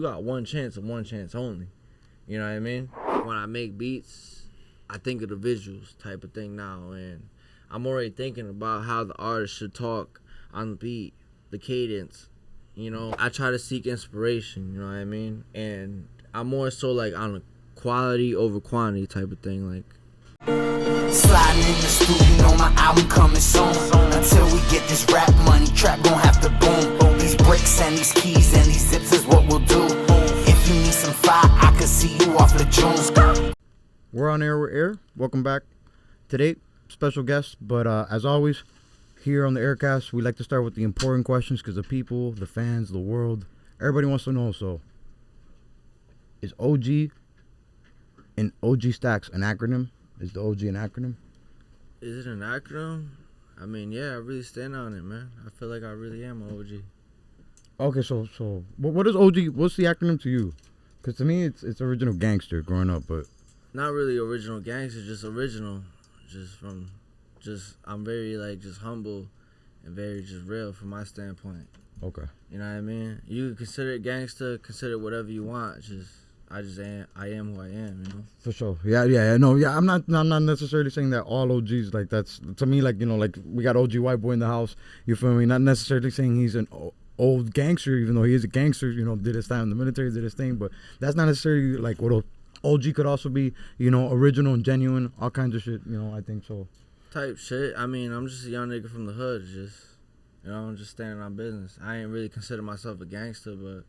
you got one chance and one chance only. You know what I mean? When I make beats, I think of the visuals type of thing now, and I'm already thinking about how the artist should talk on the beat, the cadence. You know, I try to seek inspiration, you know what I mean? And I'm more so like on a quality over quantity type of thing, like. Sliding in the studio, my album coming soon. Until we get this rap money, trap gon' have to boom. These bricks and these keys and these zips is what we'll do. If you need some fire, I can see you off the June. We're on air with Heir. Welcome back. Today, special guest, but as always, here on the Heir Cast, we like to start with the important questions because the people, the fans, the world, everybody wants to know. So, is OG and OG Stacks an acronym? Is the OG an acronym? Is it an acronym? I mean, yeah, I really stand on it, man. I feel like I really am an OG. Okay, so what is OG? What's the acronym to you? Because to me, it's original gangster growing up, but not really original gangster, just original. I'm very like just humble and very just real from my standpoint. Okay. You know what I mean? You can consider it gangster, consider it whatever you want. I am who I am, you know? For sure. Yeah. I'm not necessarily saying that all OGs, like, that's, to me, like, you know, like, we got OG White Boy in the house, you feel me? Not necessarily saying he's an old gangster, even though he is a gangster, you know, did his time in the military, did his thing, but that's not necessarily, like, what OG could also be, you know, original and genuine, all kinds of shit, you know, I think so. Type shit. I mean, I'm just a young nigga from the hood, I'm just standing on business. I ain't really consider myself a gangster, but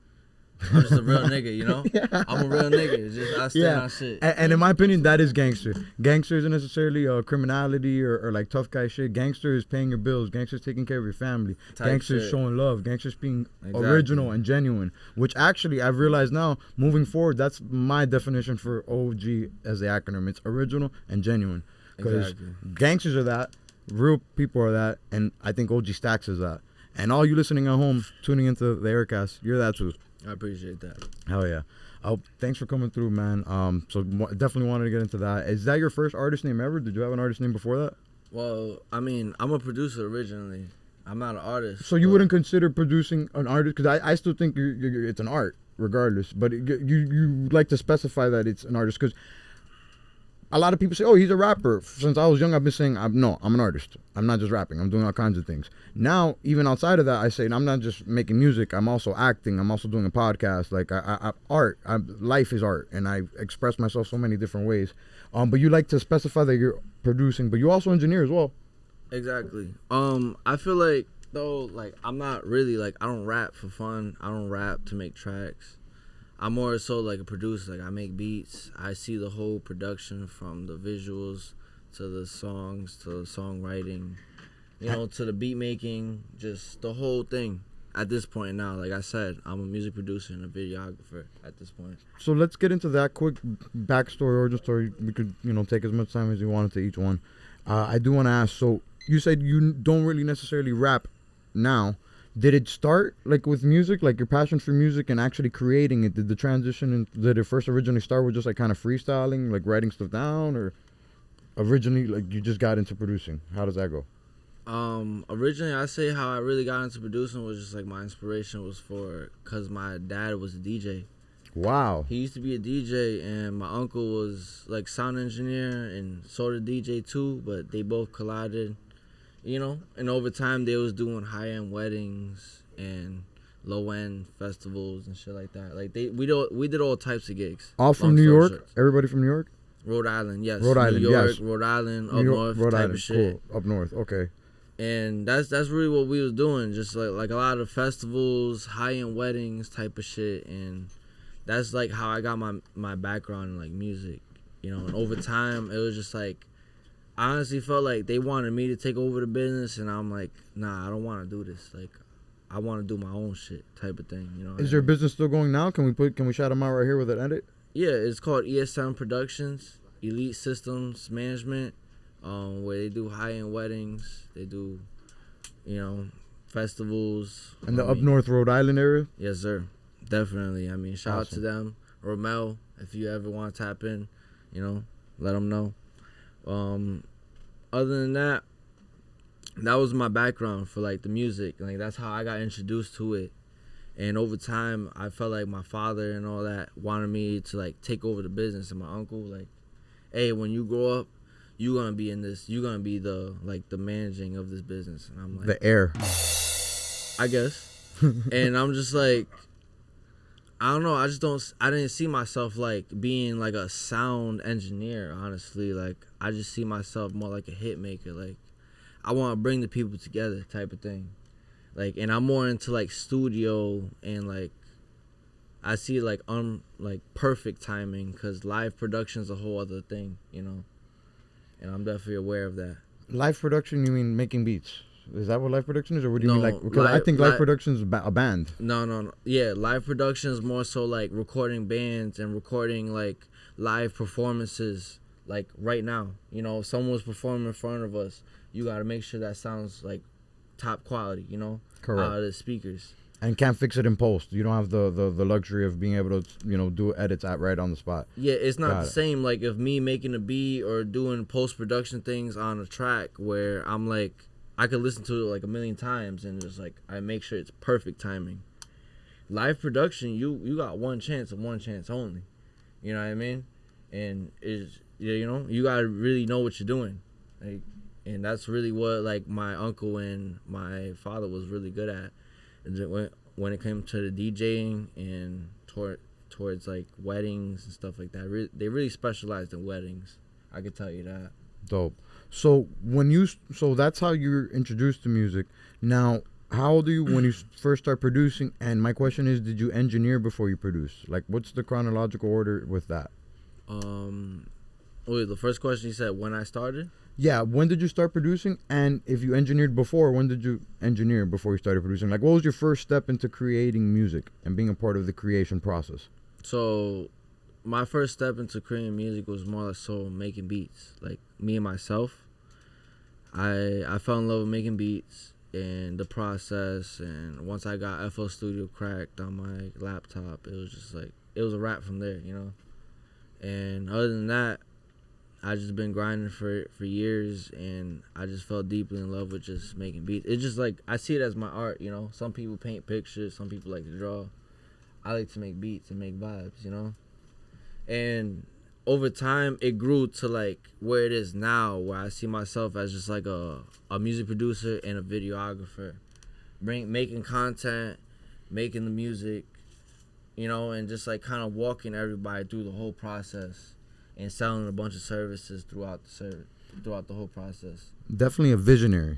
I'm just a real nigga, you know? Yeah. I'm a real nigga. I stand on shit. And in my opinion, that is gangster. Gangster isn't necessarily criminality or like tough guy shit. Gangster is paying your bills. Gangster is taking care of your family. Gangster is showing love. Gangster is being original and genuine. Which actually, I've realized now, moving forward, that's my definition for OG as the acronym. It's original and genuine. Because gangsters are that, real people are that, and I think OG Stacks is that. And all you listening at home, tuning into the Heir Cast, you're that too. I appreciate that. Hell yeah. Thanks for coming through, man. So definitely wanted to get into that. Is that your first artist name ever? Did you have an artist name before that? Well, I mean, I'm a producer originally. I'm not an artist. So you wouldn't consider producing an artist? Because I still think it's an art, regardless. But you like to specify that it's an artist. Because a lot of people say, oh, he's a rapper. Since I was young, I've been saying, no, I'm an artist. I'm not just rapping. I'm doing all kinds of things. Now, even outside of that, I say, I'm not just making music. I'm also acting. I'm also doing a podcast. Like, life is art, and I express myself so many different ways. But you like to specify that you're producing, but you also engineer as well. Exactly. I feel like, though, like, I'm not really, like, I don't rap for fun. I don't rap to make tracks. I'm more so like a producer. Like, I make beats. I see the whole production from the visuals to the songs to the songwriting, you know, to the beat making, just the whole thing at this point now. Like I said, I'm a music producer and a videographer at this point. So let's get into that quick backstory, origin story. We could, you know, take as much time as you wanted to each one. I do want to ask, so you said you don't really necessarily rap now. Did it start like with music, like your passion for music and actually creating it? Did the transition, and did it first originally start with just like kind of freestyling, like writing stuff down, or originally like you just got into producing? How does that go? Originally, I say how I really got into producing was just like my inspiration was because my dad was a DJ. Wow. He used to be a DJ, and my uncle was like sound engineer and sort of DJ too, but they both collided. You know, and over time they was doing high-end weddings and low-end festivals and shit like that. Like we did all types of gigs. All from New York? Shorts. Everybody from New York? Rhode Island, yes. Rhode Island, New York, yes. Rhode Island, New up York, north Rhode type Island, of shit. Cool. Up north, okay. And that's really what we was doing, just like a lot of festivals, high-end weddings type of shit, and that's like how I got my background in like music, you know. And over time, it was just like, I honestly felt like they wanted me to take over the business, and I'm like, nah, I don't want to do this. Like, I want to do my own shit type of thing, you know. Is your business still going now? Can we shout them out right here with an edit? Yeah, it's called ESM Productions, Elite Systems Management, where they do high-end weddings, they do, you know, festivals. And the up north Rhode Island area? Yes, sir. Definitely. I mean, shout out to Awesome. them. Romel, if you ever want to tap in, you know, let them know. Other than that was my background for like the music. Like, that's how I got introduced to it. And over time, I felt like my father and all that wanted me to like take over the business, and my uncle like, hey, when you grow up, you're gonna be in this. You're gonna be the managing of this business. And I'm like, The heir. I guess. And I'm just like, I don't know. I didn't see myself like being like a sound engineer. Honestly, like I just see myself more like a hit maker. Like I want to bring the people together, type of thing. Like, and I'm more into like studio and like I see like perfect timing, because live production is a whole other thing, you know. And I'm definitely aware of that. Live production, you mean making beats? Is that what live production is, or what do you No, mean like? Because I think live production is a band. No. Yeah, live production is more so like recording bands and recording like live performances. Like right now, you know, if someone's performing in front of us, you got to make sure that sounds like top quality, you know, Correct. out of the speakers. And can't fix it in post. You don't have the luxury of being able to, you know, do edits right on the spot. Yeah, it's not the same like if me making a beat or doing post-production things on a track where I'm like, I could listen to it like a million times and just like I make sure it's perfect timing. Live production, you got one chance and one chance only. You know what I mean? And it's, you know, you gotta really know what you're doing. Like, and that's really what like my uncle and my father was really good at. When it came to the DJing and towards like weddings and stuff like that, they really specialized in weddings. I could tell you that. Dope. So that's how you're introduced to music. Now, how old are you when you first start producing? And my question is, did you engineer before you produce? Like, what's the chronological order with that? Wait, the first question you said when I started? Yeah, when did you start producing? And if you engineered before, when did you engineer before you started producing? Like, what was your first step into creating music and being a part of the creation process? So, my first step into creating music was more like so making beats. Like, me and myself, I fell in love with making beats and the process. And once I got FL Studio cracked on my laptop, it was just like, it was a wrap from there, you know? And other than that, I just been grinding for years, and I just fell deeply in love with just making beats. It's just like, I see it as my art, you know? Some people paint pictures, some people like to draw. I like to make beats and make vibes, you know? And over time, it grew to like where it is now, where I see myself as just like a music producer and a videographer. Making content, making the music, you know, and just like kind of walking everybody through the whole process. And selling a bunch of services throughout the whole process. Definitely a visionary.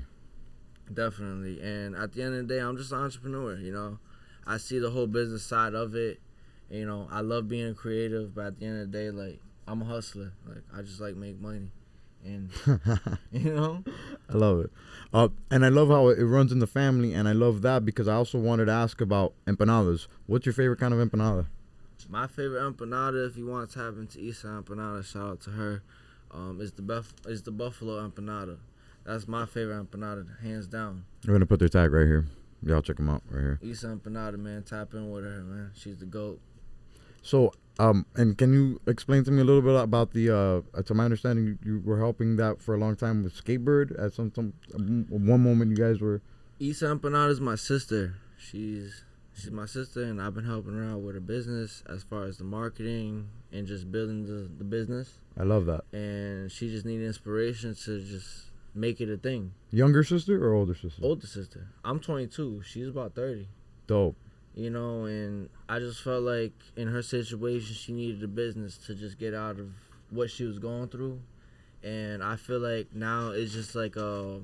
Definitely. And at the end of the day, I'm just an entrepreneur, you know. I see the whole business side of it. You know, I love being creative, but at the end of the day, like, I'm a hustler. Like, I just like make money. And, you know? I love it. And I love how it runs in the family, and I love that because I also wanted to ask about empanadas. What's your favorite kind of empanada? My favorite empanada, if you want to tap into Issa Empanada, shout out to her, is the buffalo empanada. That's my favorite empanada, hands down. We're going to put their tag right here. Y'all check them out right here. Issa Empanada, man, tap in with her, man. She's the GOAT. So, and can you explain to me a little bit about the, to my understanding, you were helping that for a long time with SkateBird. At some one moment you guys were... Issa Empanada is my sister. She's my sister, and I've been helping her out with her business as far as the marketing and just building the business. I love that. And she just needed inspiration to just make it a thing. Younger sister or older sister? Older sister. I'm 22. She's about 30. Dope. You know, and I just felt like in her situation, she needed a business to just get out of what she was going through. And I feel like now it's just like a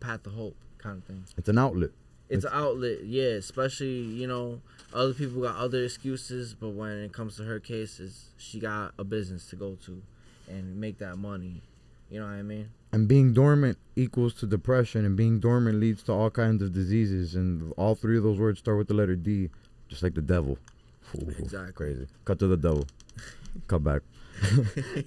path to hope kind of thing. It's an outlet. It's an outlet, yeah, especially, you know, other people got other excuses, but when it comes to her case, she got a business to go to and make that money. You know what I mean? And being dormant equals to depression, and being dormant leads to all kinds of diseases, and all three of those words start with the letter D, just like the devil. Ooh, exactly. Crazy. Cut to the devil. Cut back.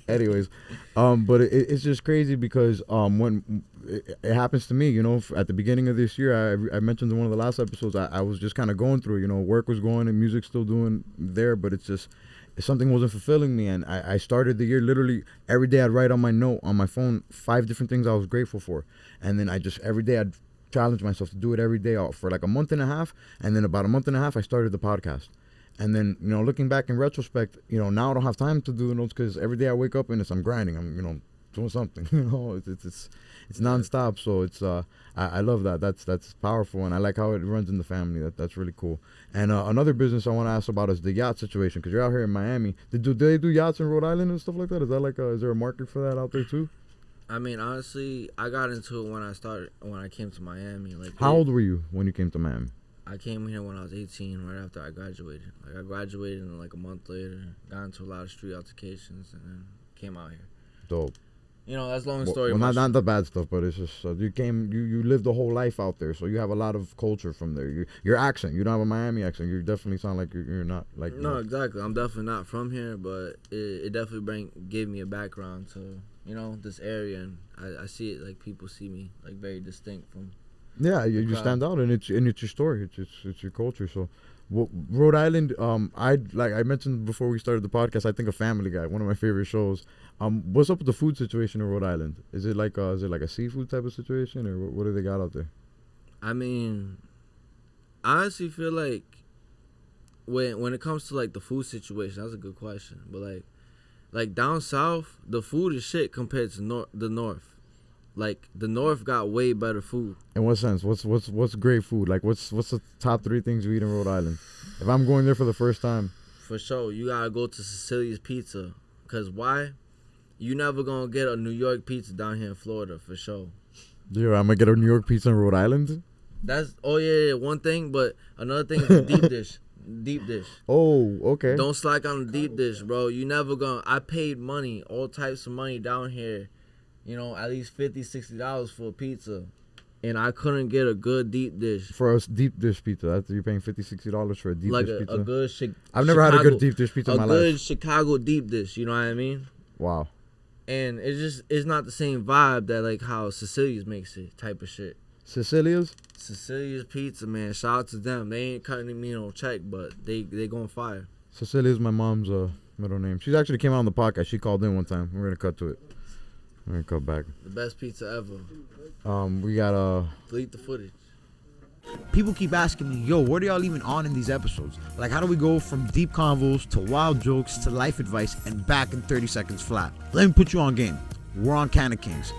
Anyways, but it's just crazy because when it happens to me, you know, at the beginning of this year, I mentioned in one of the last episodes, I was just kind of going through, you know, work was going and music still doing there, but it's just something wasn't fulfilling me. And I started the year literally every day I'd write on my note on my phone 5 different things I was grateful for, and then I just every day I'd challenged myself to do it every day for like a month and a half. And then about a month and a half, I started the podcast. And then, looking back in retrospect, now I don't have time to do the notes because every day I wake up and I'm grinding. I'm, doing something. It's nonstop. So it's I love that. That's powerful, and I like how it runs in the family. That's really cool. And another business I want to ask about is the yacht situation because you're out here in Miami. Do they do yachts in Rhode Island and stuff like that? Is that is there a market for that out there too? I mean, honestly, I got into it when I came to Miami. How old were you when you came to Miami? I came here when I was 18, right after I graduated. I graduated and a month later, got into a lot of street altercations, and then came out here. Dope. That's a long story. Well, not the bad stuff, but it's just you lived the whole life out there, so you have a lot of culture from there. Your accent, you don't have a Miami accent. You definitely sound like you're not like. No, exactly. I'm definitely not from here, but it definitely gave me a background to this area, and I see it people see me very distinct from. Yeah, you stand out, and it's your story. It's your culture. So, Rhode Island. I mentioned before we started the podcast. I think of Family Guy, one of my favorite shows. What's up with the food situation in Rhode Island? Is it like a seafood type of situation, or what do they got out there? I mean, I honestly feel like when it comes to the food situation, that's a good question. But like down south, the food is shit compared to the north. The north got way better food. In what sense? What's great food? What's the top 3 things you eat in Rhode Island? If I'm going there for the first time. For sure, you gotta go to Sicilia's Pizza. Cause why? You never gonna get a New York pizza down here in Florida for sure. Yeah, I'm gonna get a New York pizza in Rhode Island. That's one thing, but another thing is the deep dish. Deep dish. Oh, okay. Don't slack on the deep dish, bro. You never gonna. I paid money, all types of money down here. At least $50, $60 for a pizza, and I couldn't get a good deep dish. For a deep dish pizza, you're paying $50, $60 for a deep dish pizza. A good I've never had a good deep dish pizza in my life. A good Chicago deep dish, you know what I mean? Wow. And it's not the same vibe that how Sicilia's makes it type of shit. Sicilia's Pizza, man. Shout out to them. They ain't cutting me no check, but they going fire. Cecilia's my mom's middle name. She actually came out on the podcast. She called in one time. We're gonna cut to it. We're gonna cut back. The best pizza ever. We got delete the footage. People keep asking me, yo, what are y'all even on in these episodes? How do we go from deep convos to wild jokes to life advice and back in 30 seconds flat? Let me put you on game. We're on Canna Kings.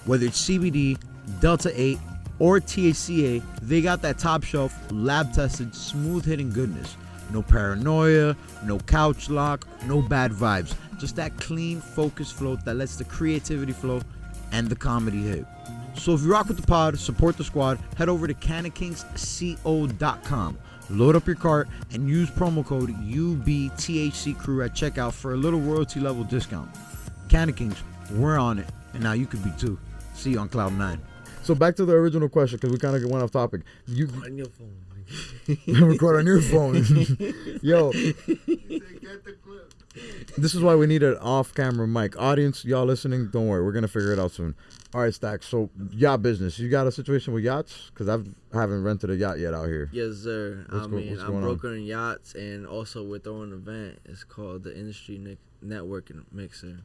Whether it's CBD, Delta 8, or THCA, they got that top shelf, lab tested, smooth hitting goodness. No paranoia, no couch lock, no bad vibes. Just that clean, focused flow that lets the creativity flow and the comedy hit. So if you rock with the pod, support the squad, head over to cannakingsco.com. Load up your cart and use promo code UBTHCCrew at checkout for a little royalty level discount. Canna Kings, we're on it, and now you could be too. See you on Cloud 9. So back to the original question, because we kind of went off topic. You on your phone. Record on your phone. Yo. This is why we need an off-camera mic. Audience, y'all listening, don't worry. We're going to figure it out soon. All right, Stack. So, yacht business. You got a situation with yachts? Because I haven't rented a yacht yet out here. Yes, sir. I'm brokering yachts, and also we're throwing an event. It's called the Industry Networking Mixer.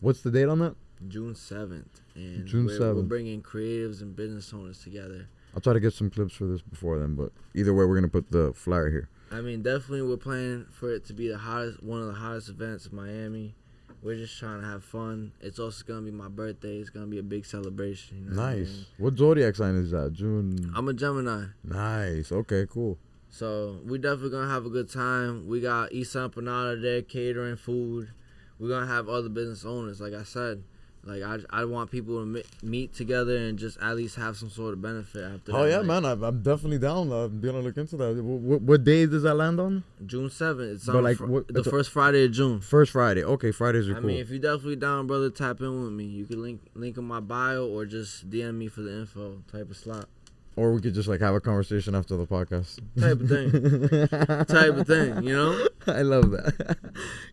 What's the date on that? June 7th. And June 7th. We're bringing creatives and business owners together. I'll try to get some clips for this before then, but either way, we're going to put the flyer here. I mean, definitely we're planning for it to be one of the hottest events in Miami. We're just trying to have fun. It's also going to be my birthday. It's going to be a big celebration. You know nice. What zodiac sign is that? June? I'm a Gemini. Nice. Okay, cool. So we definitely going to have a good time. We got Issa Empanada there catering food. We're going to have other business owners, like I said. I want people to meet together and just at least have some sort of benefit after that. Oh, yeah, man. I'm definitely down. I'm going to look into that. What day does that land on? June 7th. It's on the first Friday of June. First Friday. Okay, Fridays are cool. I mean, if you're definitely down, brother, tap in with me. You can link in my bio or just DM me for the info type of slot. Or we could just have a conversation after the podcast. Type of thing, you know? I love that.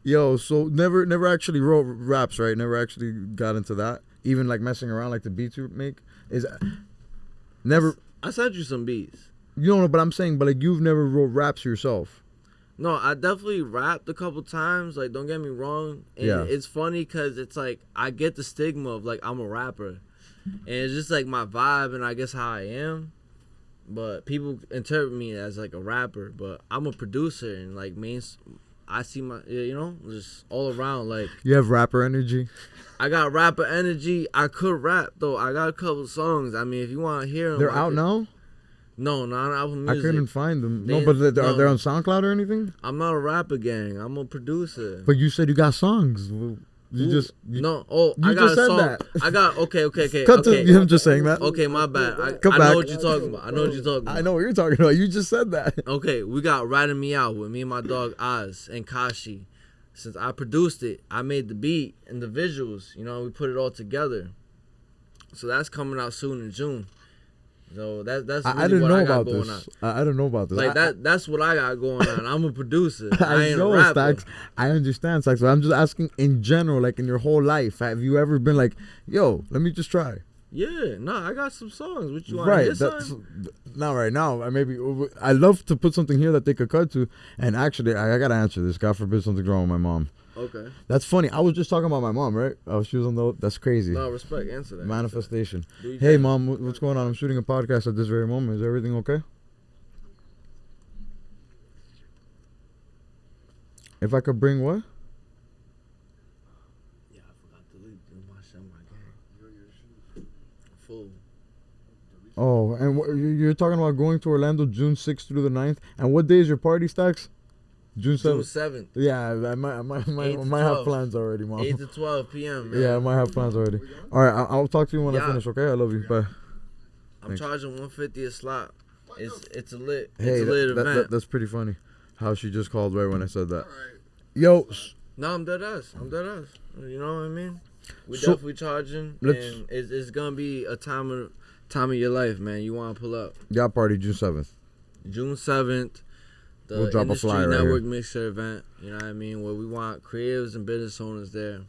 Yo, so never actually wrote raps, right? Never actually got into that. Even messing around the beats you make. Never. I sent you some beats. You don't know, but I'm saying, you've never wrote raps yourself. No, I definitely rapped a couple times. Don't get me wrong. And yeah. It's funny because it's I get the stigma of I'm a rapper. And it's just my vibe and I guess how I am. but people interpret me as like a rapper, but I'm a producer and like I see my, just all around, like You have rapper energy. I got rapper energy. I could rap though. I got a couple songs. I mean, if you want to hear them, They're out now. No, not on Apple Music. I couldn't find them. They- No, but they're, no. are they on SoundCloud or anything? I'm not a rapper gang. I'm a producer. But you said you got songs. Well, No. Oh, you I got just a said song. that. I got okay. Cut to Okay. him just saying that. Okay, my bad. I Come know back. what you're talking about. I know what you're talking about. I know what you're talking about. You just said that. Okay, we got Riding Me Out with me and my dog Oz and Kashi. Since I produced it, I made the beat and the visuals. We put it all together. So that's coming out soon in June. So that's really I didn't what know I got about going this. on. I didn't know about this. Like that's what I got going on. I'm a producer. I ain't a know, rapper. Stacks. I understand, Stacks. But I'm just asking in general, like in your whole life, have you ever been like, yo, let me just try? Yeah, I got some songs. What you want Right. to hear, That's son? not right now. I love to put something here that they could cut to. And actually, I gotta answer this. God forbid something's wrong with my mom. Okay. That's funny. I was just talking about my mom, right? Oh, she was on the. That's crazy. No, respect. Answer that. Manifestation. Do you Hey, think- mom, what's going on? I'm shooting a podcast at this very moment. Is everything okay? If I could bring what? Yeah, I forgot to leave my shit, my gang. Full. Oh, and you're talking about going to Orlando June 6th through the 9th. And what day is your party, Stacks? June 7th. June 7th. Yeah, I might 8 to have 12. plans already, mom. 8 to 12 p.m. Man. Yeah, I might have plans already. All right, I'll talk to you when I Yeah. finish. Okay, I love you. Bye. I'm Thanks. charging $150 a slot. It's a lit. Hey, It's a lit event. that's pretty funny. How she just called right when I said that. Yo, No, I'm dead ass. You know what I mean? We So, definitely charging, let's- and it's gonna be a time of your life, man. You want to pull up y'all party June 7th. June 7th. The We'll drop a Industry flyer right Network here. Mixer event. You know what I mean? Where we want creatives and business owners there.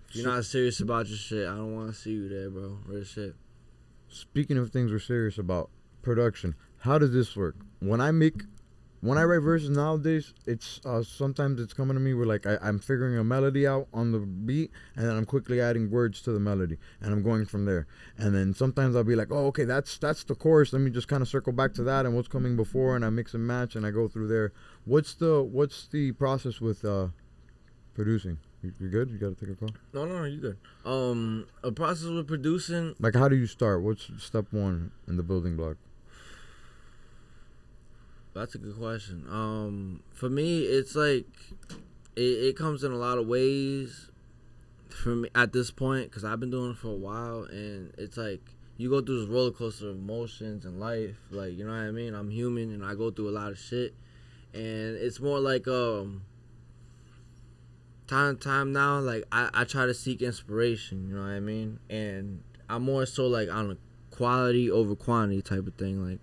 If you're not serious about your shit, I don't want to see you there, bro. Real shit. Speaking of things we're serious about, production. How does this work? When I write verses nowadays, it's sometimes it's coming to me where like I'm figuring a melody out on the beat, and then I'm quickly adding words to the melody, and I'm going from there. And then sometimes I'll be like, oh, okay, that's the chorus. Let me just kind of circle back to that and what's coming before, and I mix and match, and I go through there. What's the process with producing? You good? You gotta take a call. No, you good. A process with producing. Like, how do you start? What's step one in the building block? That's a good question. For me, it's like it comes in a lot of ways. For me at this point, because I've been doing it for a while, and it's like you go through this roller coaster of emotions in life. Like, you know what I mean? I'm human, and I go through a lot of shit, and it's more like time now. Like I try to seek inspiration. You know what I mean? And I'm more so like on a quality over quantity type of thing. Like,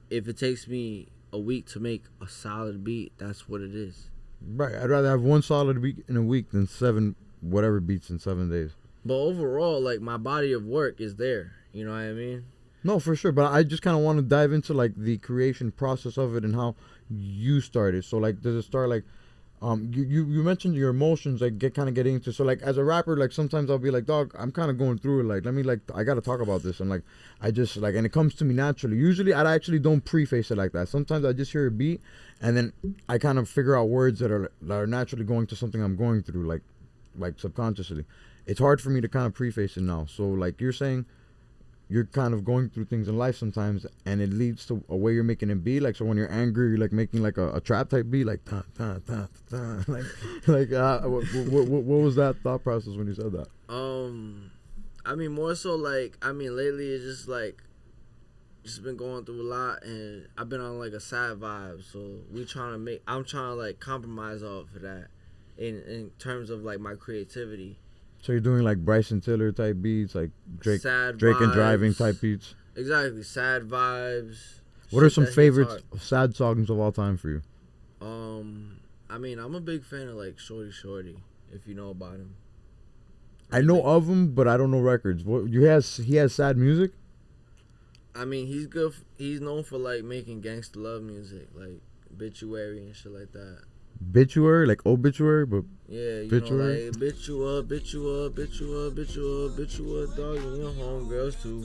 if it takes me a week to make a solid beat, that's what it is. Right. I'd rather have one solid week in a week than 7 whatever beats in 7 days. But overall, like, my body of work is there. You know what I mean? No, for sure. But I just kind of want to dive into like the creation process of it and how you started. So like, does it start like, you mentioned your emotions like getting into. So like as a rapper, like sometimes I'll be like, dog, I'm kind of going through it. Like, let me I gotta talk about this. And like, I just like, and it comes to me naturally. Usually I actually don't preface it like that. Sometimes I just hear a beat and then I kind of figure out words that are naturally going to something I'm going through, like subconsciously. It's hard for me to kind of preface it now. So like you're saying, you're kind of going through things in life sometimes, and it leads to a way you're making it be. Like, so when you're angry, you're like making like a trap type beat, like ta ta ta ta. What was that thought process when you said that? I mean, more so like, lately it's just like, just been going through a lot, and I've been on like a sad vibe. So I'm trying to like compromise off of that, in terms of like my creativity. So you're doing like Bryson Tiller type beats, like Drake Sad and vibes. Driving type beats. Exactly, sad vibes. What are shit some that hits favorite hard. sad songs of all time for you? I'm a big fan of like Shorty, if you know about him. I know of him, but I don't know records. What he has sad music? I mean, he's good. He's known for like making gangster love music, like Obituary and shit like that. Obituary, like obituary, but Yeah, you Obituary? know, like bitch you up, dog, and your homegirls too.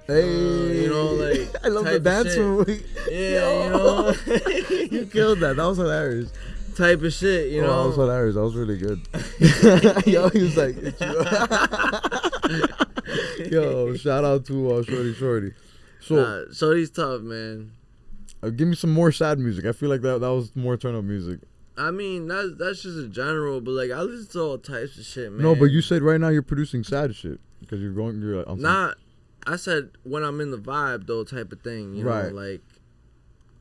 Hey, you know, like I love the type of dance shit. move. Yeah, you know, You killed that. That was hilarious. type of shit, you Oh, know. that was hilarious. That was really good. Yo, he was like, it's you. Yo, shout out to Shorty. So, Shorty's tough, man. give me some more sad music. I feel like that was more turn up music. I mean, that's just a general, but like I listen to all types of shit, man. No, but you said right now you're producing sad shit because you're on some- not. I said when I'm in the vibe though, type of thing. You Right. know, like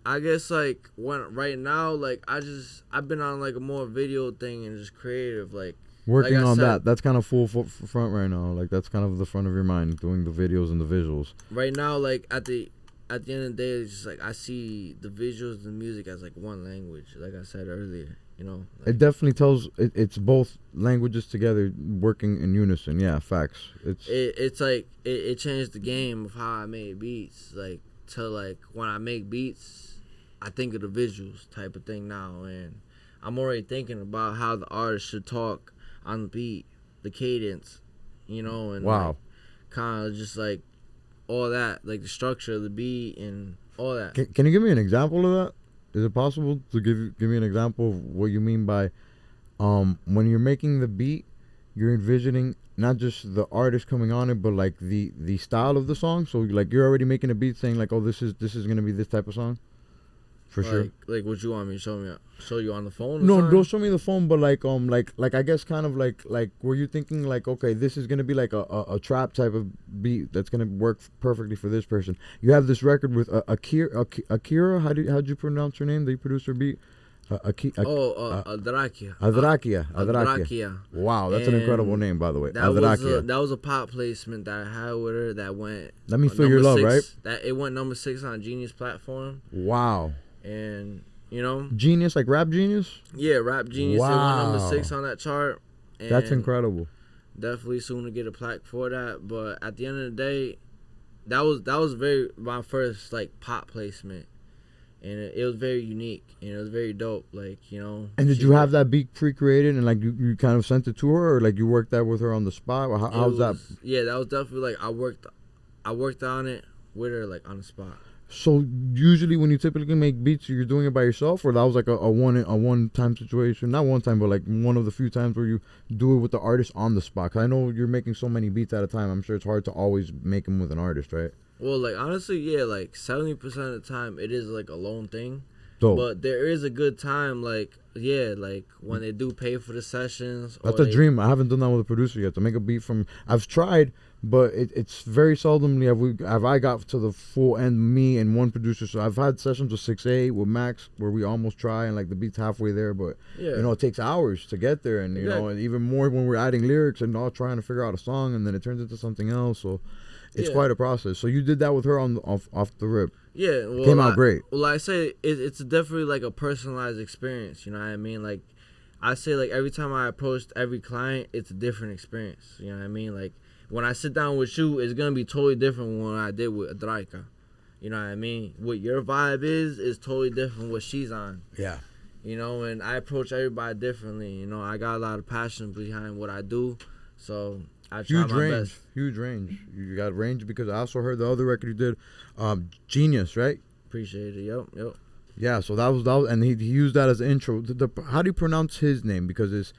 I guess like when right now, like I've been on like a more video thing and just creative, like working like I on said, that. That's kind of full front right now. Like that's kind of the front of your mind, doing the videos and the visuals. right now, like at the end of the day, it's just like I see the visuals and the music as like one language, like I said earlier. You know, like, It definitely tells it's both languages together working in unison. Yeah, facts. it's like it changed the game of how I made beats. Like to like when I make beats, I think of the visuals type of thing now, and I'm already thinking about how the artist should talk on the beat, the cadence, you know, and wow. like, kind of just like all that, like the structure of the beat and all that. Can you give me an example of that? Is it possible to give me an example of what you mean by when you're making the beat, you're envisioning not just the artist coming on it, but like the style of the song. So like you're already making a beat saying like, oh, this is gonna be this type of song, for sure. Like what you want me to show you on the phone? Or No, something? don't show me the phone, but like I guess kind of like were you thinking like, okay, this is gonna be like a trap type of beat that's gonna work perfectly for this person. You have this record with Akira. How'd you pronounce her name? They produced her beat. Adrakia. Adrakia. Wow, that's an incredible And name, by the way. That was Adrakia. a pop placement that I had with her that went. Let me feel your love, 6, right? That it went number 6 on Genius platform, Wow. and you know, Genius, like Rap Genius. yeah, Rap Genius. It went number 6 on that chart. And That's incredible. Definitely soon to get a plaque for that. But at the end of the day, that was very my first like pop placement. And it was very unique, and it was very dope. Like, you know. And did you have that beat pre-created and like you kind of sent it to her, or like you worked that with her on the spot? Or how's that? Yeah, that was definitely like I worked on it with her like on the spot. So usually when you typically make beats, you're doing it by yourself, or that was like a one time situation? Not one time, but like one of the few times where you do it with the artist on the spot. 'Cause I know you're making so many beats at a time. I'm sure it's hard to always make them with an artist, right? Well, like honestly, yeah, like 70% of the time it is like a lone thing. Dope. But there is a good time, like yeah, like when they do pay for the sessions. That's a dream. I haven't done that with a producer yet, to make a beat from. I've tried, but it's very seldomly have I got to the full end, me and one producer. So I've had sessions with 6A with Max where we almost try and like the beat's halfway there, but Yeah. you know it takes hours to get there, and you know, and even more when we're adding lyrics and all trying to figure out a song, and then it turns into something else. So it's quite a process. So you did that with her off the rip. Yeah, well, Came out great. Well, like I say, it's definitely like a personalized experience. You know what I mean? Like I say, like every time I approach every client, it's a different experience. You know what I mean? Like when I sit down with you, it's gonna be totally different than what I did with Adraika. You know what I mean? What your vibe is totally different from what she's on. Yeah. You know, and I approach everybody differently. You know, I got a lot of passion behind what I do, so I try Huge my range, best. huge range. You got range because I also heard the other record you did, Genius, right? Appreciate it. Yep. Yeah, so that was, and he used that as the intro. How do you pronounce his name? Because it's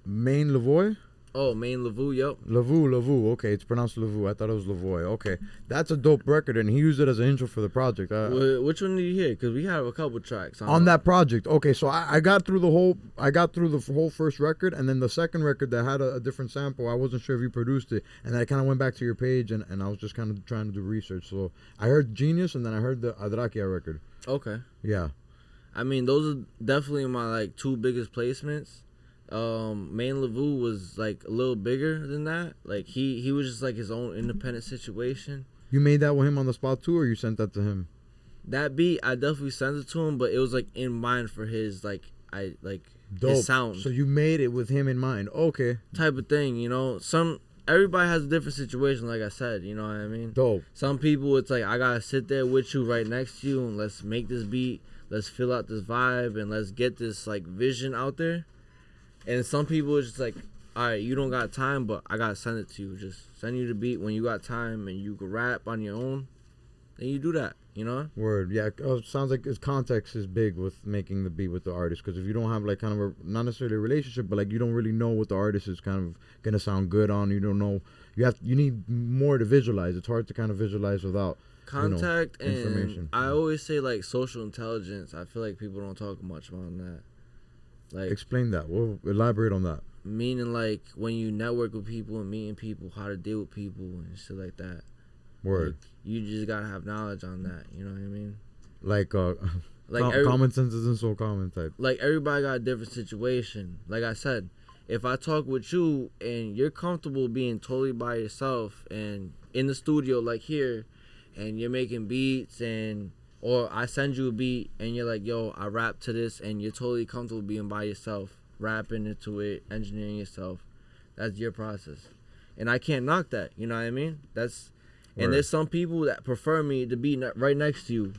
Main Lavoie? Oh, Main Lavu, yep. Lavu. Okay, it's pronounced Lavu. I thought it was Lavoie. Okay, that's a dope record, and he used it as an intro for the project. Which one did you hear? Because we have a couple tracks on that project. Okay, so I got through the whole first record, and then the second record that had a different sample. I wasn't sure if you produced it, and then I kind of went back to your page, and I was just kind of trying to do research. So I heard Genius, and then I heard the Adrakia record. Okay. Yeah. I mean, those are definitely my like 2 biggest placements. Main Lavu was like a little bigger than that. Like he was just like his own independent situation. You made that with him on the spot too, or you sent that to him? That beat I definitely sent it to him, but it was like in mind for his Dope. his sound. So you made it with him in mind. Okay. Type of thing, you know. Everybody has a different situation, like I said, you know what I mean? Dope. Some people it's like I gotta sit there with you right next to you and let's make this beat, let's fill out this vibe and let's get this like vision out there. And some people it's just like all right, you don't got time, but I gotta send it to you. Just send you the beat when you got time and you can rap on your own. Then you do that, you know. Word, yeah. Sounds like its context is big with making the beat with the artist, because if you don't have like kind of a, not necessarily a relationship, but like you don't really know what the artist is kind of gonna sound good on. You don't know. You need more to visualize. It's hard to kind of visualize without Contact and information. I always say like social intelligence. I feel like people don't talk much about that. Like, explain that. We'll elaborate on that. meaning like when you network with people and meeting people, how to deal with people and shit like that. Word. Like, you just gotta have knowledge on that. You know what I mean? Like Like common sense isn't so common type. Like everybody got a different situation. Like I said, if I talk with you and you're comfortable being totally by yourself and in the studio like here, and you're making beats or I send you a beat and you're like, yo, I rap to this, and you're totally comfortable being by yourself, rapping into it, engineering yourself. That's your process. And I can't knock that, you know what I mean? And there's some people that prefer me to be right next to you,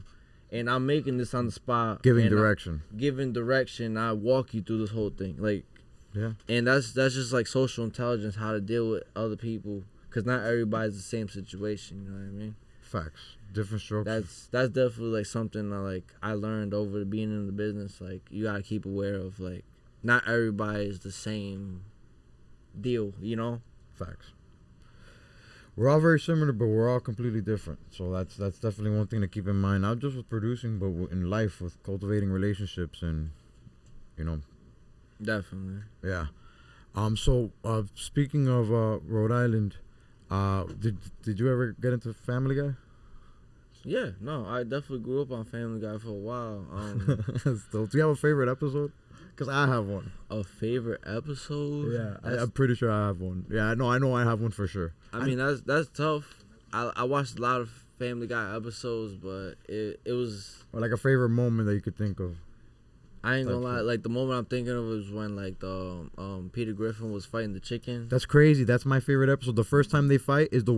and I'm making this on the spot. Giving direction. Giving direction. I walk you through this whole thing. Like, yeah. And that's just like social intelligence, how to deal with other people, because not everybody's the same situation, you know what I mean? Facts. Different strokes. That's definitely like something that I learned over being in the business. Like, you gotta keep aware of, like, not everybody is the same deal, you know? Facts. We're all very similar, but we're all completely different. So that's definitely one thing to keep in mind, not just with producing, but in life, with cultivating relationships and, you know. Definitely. Yeah. So speaking of Rhode Island, did you ever get into Family Guy? Yeah, no, I definitely grew up on Family Guy for a while. So, do you have a favorite episode? Because I have one. A favorite episode? Yeah, I'm pretty sure I have one. Yeah, I know I have one for sure. I mean, that's tough. I watched a lot of Family Guy episodes, but it was... Or like a favorite moment that you could think of. I ain't gonna lie, like the moment I'm thinking of is when like the Peter Griffin was fighting the chicken. That's crazy. That's my favorite episode. The first time they fight is the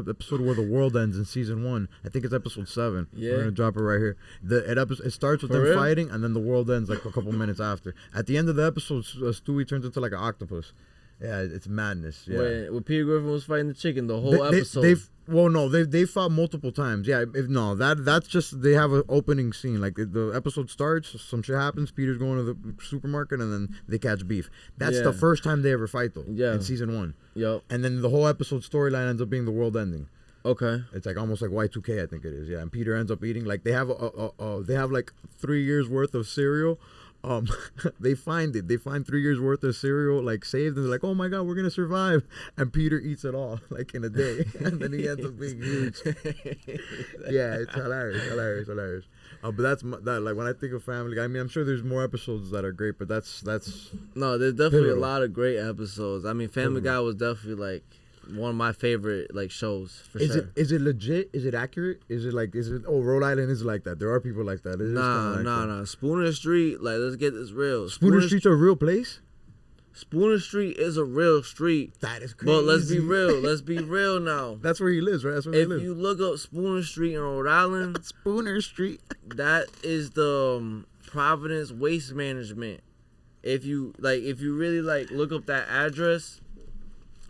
episode where the world ends in season 1. I think it's episode 7. Yeah. We're gonna drop it right here. It starts with For them real? fighting, and then the world ends like a couple minutes after. At the end of the episode, Stewie turns into like an octopus. Yeah, it's madness. Yeah. When Peter Griffin was fighting the chicken, the whole episode. They fought multiple times. Yeah, that's just they have an opening scene. Like the episode starts, some shit happens. Peter's going to the supermarket, and then they catch beef. That's the first time they ever fight though. Yeah. In season 1. Yep. And then the whole episode storyline ends up being the world ending. Okay. It's like almost like Y2K, I think it is. Yeah. And Peter ends up eating like they have like 3 years worth of cereal. They find 3 years worth of cereal like saved, and they're like, oh my god, we're gonna survive, and Peter eats it all like in a day, and then he ends up being huge. Yeah, it's hilarious. But that's like when I think of Family Guy, I mean, I'm sure there's more episodes that are great, but that's No, there's definitely pivotal. a lot of great episodes. I mean, Family Guy was definitely like one of my favorite like shows for sure. Is it legit? Is it accurate? Is it Rhode Island is like that? There are people like that. Nah. Spooner Street, like, let's get this real. Spooner Street's a real place? Spooner Street is a real street. That is crazy. But let's be real. Let's be real now. That's where he lives, right? That's where he If lives. you look up Spooner Street in Rhode Island, Spooner Street. that is the Providence Waste Management. If you really like look up that address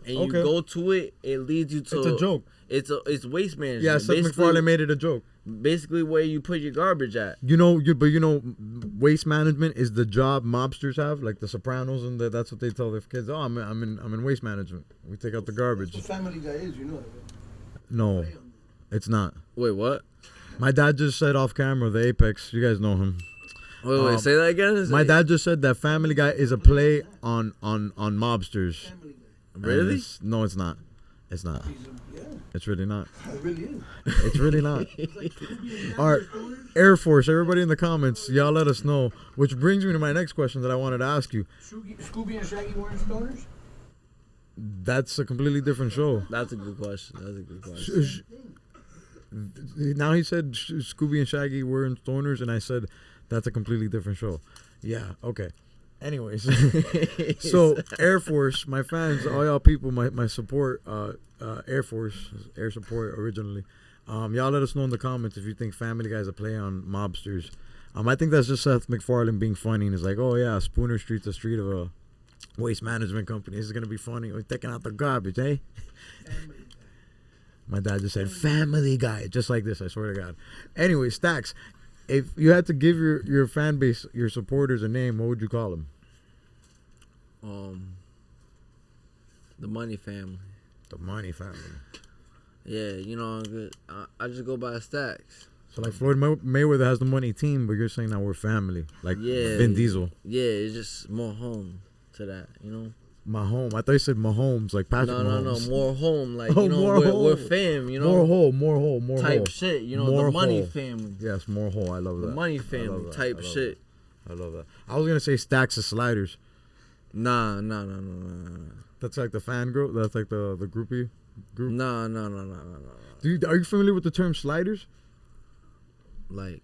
and you go to it, it leads you to... It's a joke. It's waste management. Yeah, Seth MacFarlane made it a joke. Basically where you put your garbage at. Waste management is the job mobsters have, like the Sopranos, and that's what they tell their kids. Oh, I'm in waste management. We take out the garbage. That's what Family Guy is, you know that, right? No, it's not. Wait, what? My dad just said off camera, the Apex. You guys know him. Wait, say that again? My dad just said that Family Guy is a play on mobsters. Really? No, it's not. It's not. Yeah, It's really not. it really is. It's really not. All right, Air Force, everybody in the comments, y'all let us know. Which brings me to my next question that I wanted to ask you. Scooby and Shaggy weren't stoners? That's a completely different show. That's a good question. Now he said Scooby and Shaggy were in stoners, and I said that's a completely different show. Yeah, okay. Anyways, so Air Force, my fans, all y'all people, my support, Air Force, air support originally. Y'all let us know in the comments if you think Family Guy is a play on mobsters. I think that's just Seth MacFarlane being funny and is like, oh yeah, Spooner Street's a street of waste management company. This is gonna be funny. We're taking out the garbage, eh? My dad just said Family Guy, just like this. I swear to God. Anyway, Stacks, if you had to give your fan base, your supporters, a name, what would you call them? The Money Family. The Money Family. Yeah, you know, I just go by Stacks. So like Floyd Mayweather has the money team, but you're saying that we're family, like Yeah, Vin Diesel. Yeah, it's just more home to that, you know. Mahomes. I thought you said Mahomes, like Patrick Mahomes. No, more home, like Oh, you know, more we're home. fam, you know. More type whole. shit, you know, More the Money whole. Family. Yes, more whole. I love that. The Money I love Family that. type I love shit. that. I love that. I was gonna say Stacks of Sliders. Nah. That's like the fan group. That's like the groupie group. No. Are you familiar with the term sliders? Like,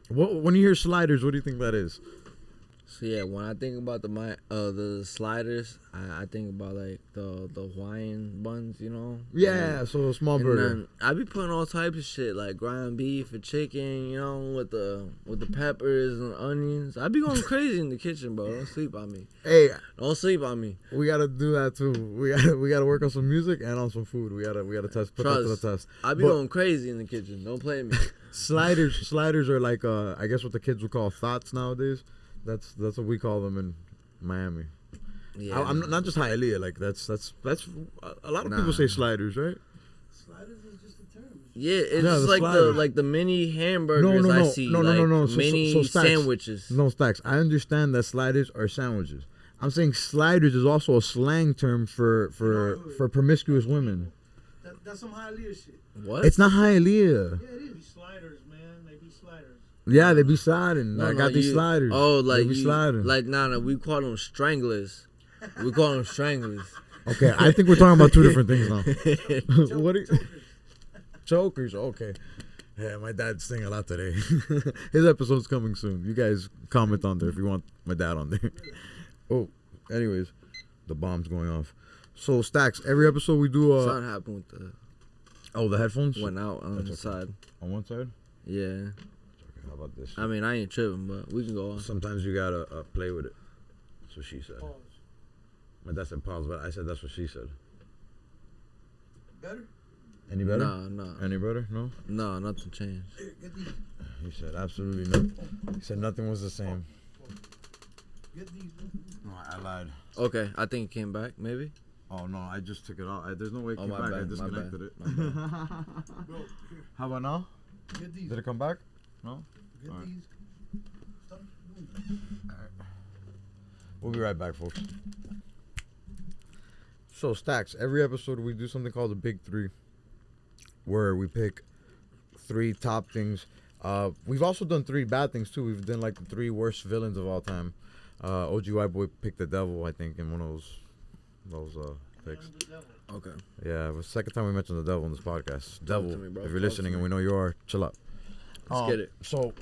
When you hear sliders, what do you think that is? so yeah, when I think about the sliders, I think about like the Hawaiian buns, you know. Yeah, so a small And burger. then I be putting all types of shit like ground beef and chicken, you know, with the peppers and onions. I be going crazy in the kitchen, bro. Don't sleep on me. Hey, Don't sleep on me. we gotta do that too. We gotta work on some music and on some food. We gotta put that to the test. I be But going crazy in the kitchen. Don't play me. sliders are like I guess what the kids would call thoughts nowadays. That's what we call them in Miami. Yeah, I'm not just Hialeah. Like that's a lot of Nah. people say sliders, right? Sliders is just a term. Yeah, it's Yeah, just the like sliders. the mini hamburgers I see. No. So mini Stacks, sandwiches. No, Stacks. I understand that sliders are sandwiches. I'm saying sliders is also a slang term for promiscuous women. That's some Hialeah shit. What? It's not Hialeah. Yeah, it is. Sliders, man. They be sliders. Yeah, they be sliding. No, I got these sliders. Oh, like they be sliding. Like nah, we call them stranglers. We call them stranglers. Okay, I think we're talking about two different things now. What are you? Chokers. Okay. Yeah, my dad's singing a lot today. His episode's coming soon. You guys comment on there if you want my dad on there. Oh, anyways, the bomb's going off. So Stacks, every episode we do. Something happened with The headphones went out on the side. on one side. Yeah, How about this? I mean I ain't tripping, but we can go on. Sometimes you gotta play with it. That's what she said. Pause. My dad said pause, but I said that's what she said. Better? Any better? No, Any better? No. nothing changed. Here, get these. He said absolutely nothing. He said nothing was the same. Get these. No, I lied. Okay, I think it came back. Maybe. Oh no, I just took it out. There's no way it Oh, came my back. bad, I my disconnected bad, it. Bro, here. How about now? Get these. Did it come back? No. Get Alright. these. Stop doing that. We'll be right back, folks. So Stacks, every episode we do something called the Big Three, where we pick 3 top things. We've also done 3 bad things too. We've done like the 3 worst villains of all time. OG White Boy picked the devil, I think, in one of those picks. The devil. Okay. Yeah, it was the second time we mentioned the devil in this podcast. Devil, to me, bro. if you're Talk listening to and me. we know you are, chill out. Let's get it. So,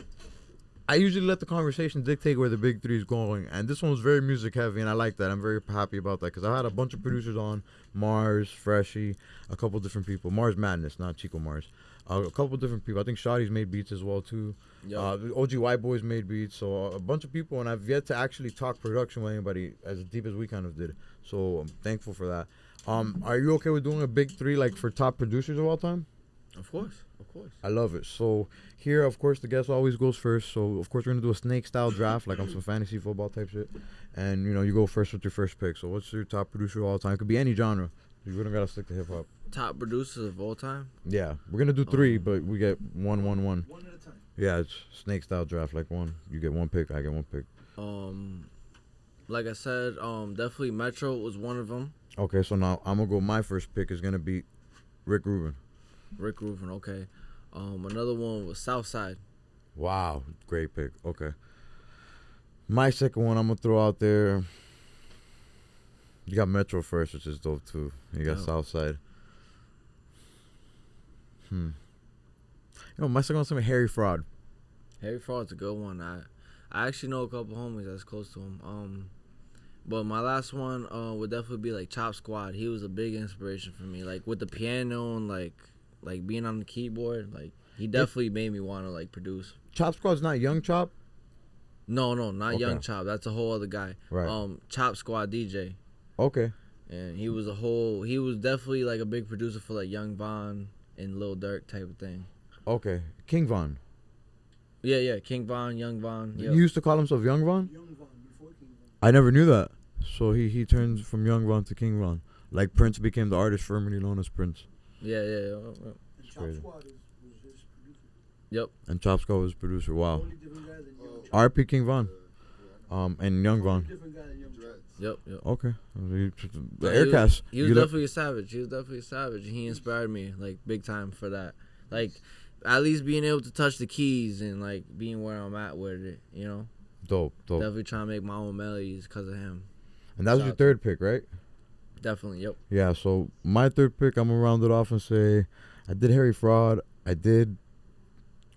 I usually let the conversation dictate where the Big Three is going, and this one was very music heavy, and I like that. I'm very happy about that because I had a bunch of producers on: Mars, Freshie, a couple different people. Mars Madness, not Chico Mars. A couple different people. I think Shotty's made beats as well too. Yo. OG White Boys made beats, so a bunch of people, and I've yet to actually talk production with anybody as deep as we kind of did. So I'm thankful for that. Are you okay with doing a Big Three like for top producers of all time? Of course. I love it. So here, of course, the guest always goes first. So of course, we're gonna do a snake style draft, like on some fantasy football type shit. And you go first with your first pick. So what's your top producer of all time? It could be any genre. You wouldn't gotta stick to hip hop. Top producers of all time. Yeah, we're gonna do 3, but we get one. One at a time. Yeah, it's snake style draft. Like one, you get 1 pick, I get 1 pick. Like I said, definitely Metro was one of them. Okay, so now I'm gonna go. My first pick is gonna be Rick Rubin. Rick Rubin, okay. Another one was Southside. Wow, great pick. Okay. My second one I'm gonna throw out there. You got Metro first, which is dope too. You got Yeah. Southside. My second one's gonna be Harry Fraud. Harry Fraud's a good one. I actually know a couple homies that's close to him. But my last one would definitely be like Chop Squad. He was a big inspiration for me. Like with the piano and like being on the keyboard, like he definitely made me want to like produce. Chop Squad's not Young Chop. No, not Okay. Young Chop. That's a whole other guy. Right. Chop Squad DJ. Okay. And he was definitely like a big producer for like Young Von and Lil Durk type of thing. Okay. King Von. Yeah, King Von, Young Von. He Yep. used to call himself Young Von? Young Von before King Von. I never knew that. So he turns from Young Von to King Von. Like Prince became the artist formerly known as Prince. Yeah. And Chop crazy. Squad was his producer. Yep. And Chop Squad was producer. Wow. Totally different guy than Young Chop. RP King Von. And Young Von. Different guy than Young Chop. Yep. Okay. The Yeah, Heir Cast. He was You definitely a savage. He inspired me like big time for that. Like at least being able to touch the keys and like being where I'm at with it, you know. Dope. Definitely trying to make my own melodies because of him. And that was your third pick, right? Definitely. Yep. Yeah, so my third pick, I'm going to round it off and say I did Harry Fraud. I did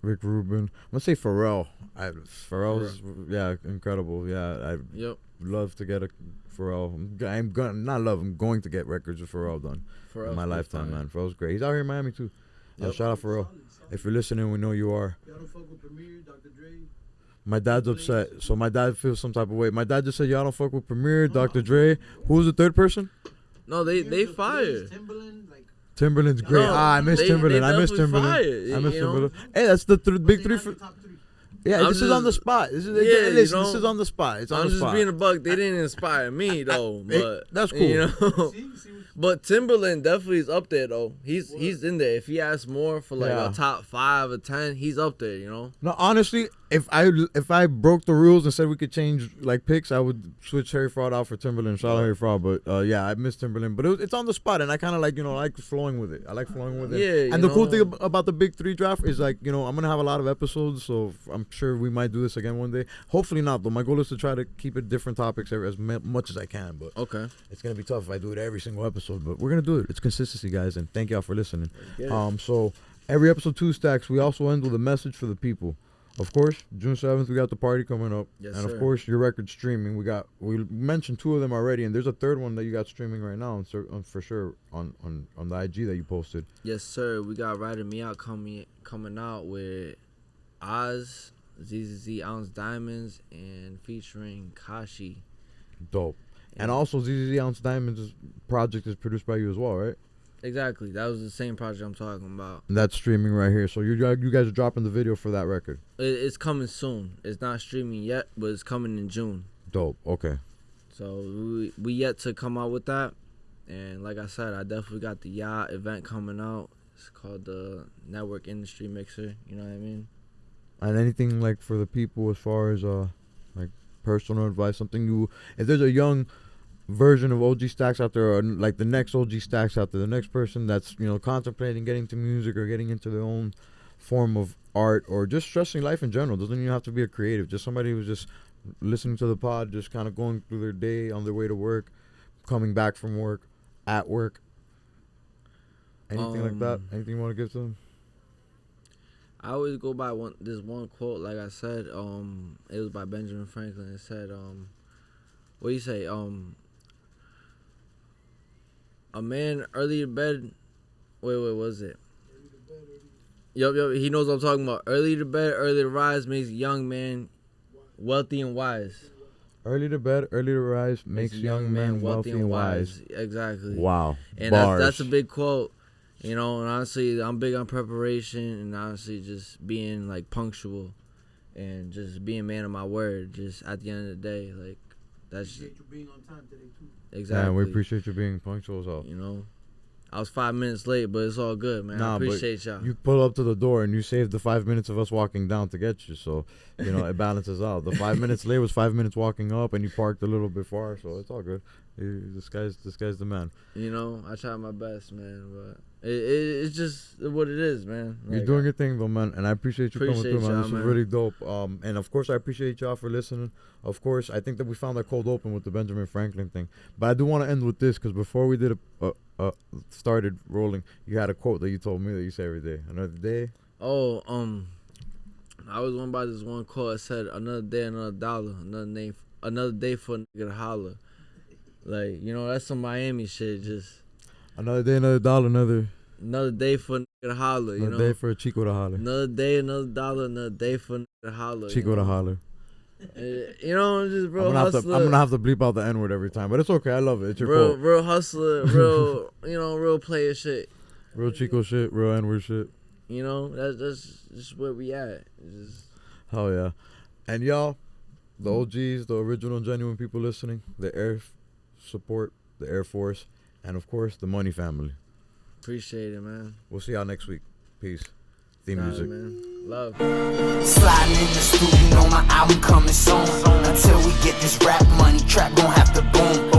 Rick Rubin. I'm going to say Pharrell. Pharrell's, yeah, incredible. Yeah, Yep. love to get a Pharrell. I'm going to get records with Pharrell done in my lifetime, man. Pharrell's great. He's out here in Miami, too. Yep. Shout out Pharrell. If you're listening, we know you are. Y'all don't fuck with Premier, Dr. Dre. My dad's upset, so my dad feels some type of way. My dad just said, y'all don't fuck with Premier, Dr. Dre. Who was the third person? No, they fired. Timberland, like, Timberland's great. No, I miss they Timberland. I miss definitely Timberland. fired, I miss you know? Timberland. Hey, that's the big they three. not in the top three. Yeah, I'm this is on the just- spot. This is Yeah, you listen, this know, is on the spot. It's on I'm the just spot. being a buck. They didn't inspire me though, but that's cool. You know, See what but Timberland definitely is up there though. He's in there. If he asks more for like Yeah. a top 5 or 10, he's up there. You know. No, honestly, if I broke the rules and said we could change like picks, I would switch Harry Fraud out for Timberland. Shout out Harry Fraud, but yeah, I miss Timberland. But it's on the spot, and I kind of like like flowing with it. I like flowing with it. Yeah, And you the cool know. thing about the big three draft is like I'm gonna have a lot of episodes, so I'm sure we might do this again one day. Hopefully not, though. My goal is to try to keep it different topics as much as I can, but Okay. it's gonna be tough if I do it every single episode. But we're gonna do it. It's consistency, guys, and thank y'all for listening. So every episode 2 stacks. We also end with a message for the people. Of course, June 7th, we got the party coming up. Yes, And sir. of course, your record streaming. We mentioned 2 of them already, and there's a third one that you got streaming right now, for sure, on the IG that you posted. Yes, sir. We got Riding Me Out coming out with Oz, ZZZ Ounce Diamonds, and featuring Kashi. Dope. And also, ZZZ Ounce Diamonds' project is produced by you as well, right? Exactly. That was the same project I'm talking about. And that's streaming right here. So you guys are dropping the video for that record. It's coming soon. It's not streaming yet, but it's coming in June. Dope. Okay. So we yet to come out with that. And like I said, I definitely got the yacht event coming out. It's called the Network Industry Mixer. You know what I mean? And anything like for the people as far as like personal advice, something you, if there's a young version of OG Stacks out there, or like the next OG Stacks out there, the next person that's contemplating getting into music or getting into their own form of art or just stressing life in general, doesn't even have to be a creative, just somebody who's just listening to the pod, just kind of going through their day on their way to work, coming back from work, at work, anything like that, anything you want to give to them? I always go by this one quote. Like I said, it was by Benjamin Franklin. It said, what do you say? A man early to bed. Wait, what was it? Yup. He knows what I'm talking about. Early to bed, early to rise makes a young man wealthy and wise. Early to bed, early to rise makes a young man wealthy and wise. Exactly. Wow. And Bars. that's a big quote. And honestly, I'm big on preparation and honestly just being like punctual and just being a man of my word. Just at the end of the day, like that's appreciate you being on time today too. exactly. Yeah, we appreciate you being punctual as well. I was 5 minutes late, but it's all good, man. I appreciate y'all. You pull up to the door and you saved the 5 minutes of us walking down to get you, so it balances out. The 5 minutes late was 5 minutes walking up, and you parked a little bit far, so it's all good. This guy's the man. I try my best, man, but it's just what it is, man. You're doing your thing though, man, and I appreciate you coming through, man. y'all, This is man. really dope. And of course I appreciate y'all for listening. Of course, I think that we found that cold open with the Benjamin Franklin thing, but I do want to end with this because before we did started rolling, you had a quote that you told me that you say every day. Another day. Oh, I was went by this one quote. It said, "Another day, another dollar. Another day for a nigga to holler." Like that's some Miami shit. Just Another day, another dollar, another day for a nigga to holler. another day for a Chico to holler. Another day, another dollar. Another day for a nigga to holler. Chico to holler. You know, just real I'm hustler. gonna have to bleep out the N word every time, but it's okay. I love it. It's your fault. real hustler, real real player shit. Real Chico shit, real N word shit. You know, that's just where we at. It's just, Hell yeah. And y'all, the OGs, the original genuine people listening, the Air support, the Air Force, and of course the Money family. appreciate it, man. We'll see y'all next week. Peace. Theme Nah, music. man. Love. Sliding in the studio, my album coming soon. Until we get this rap money, trap gon' have to boom.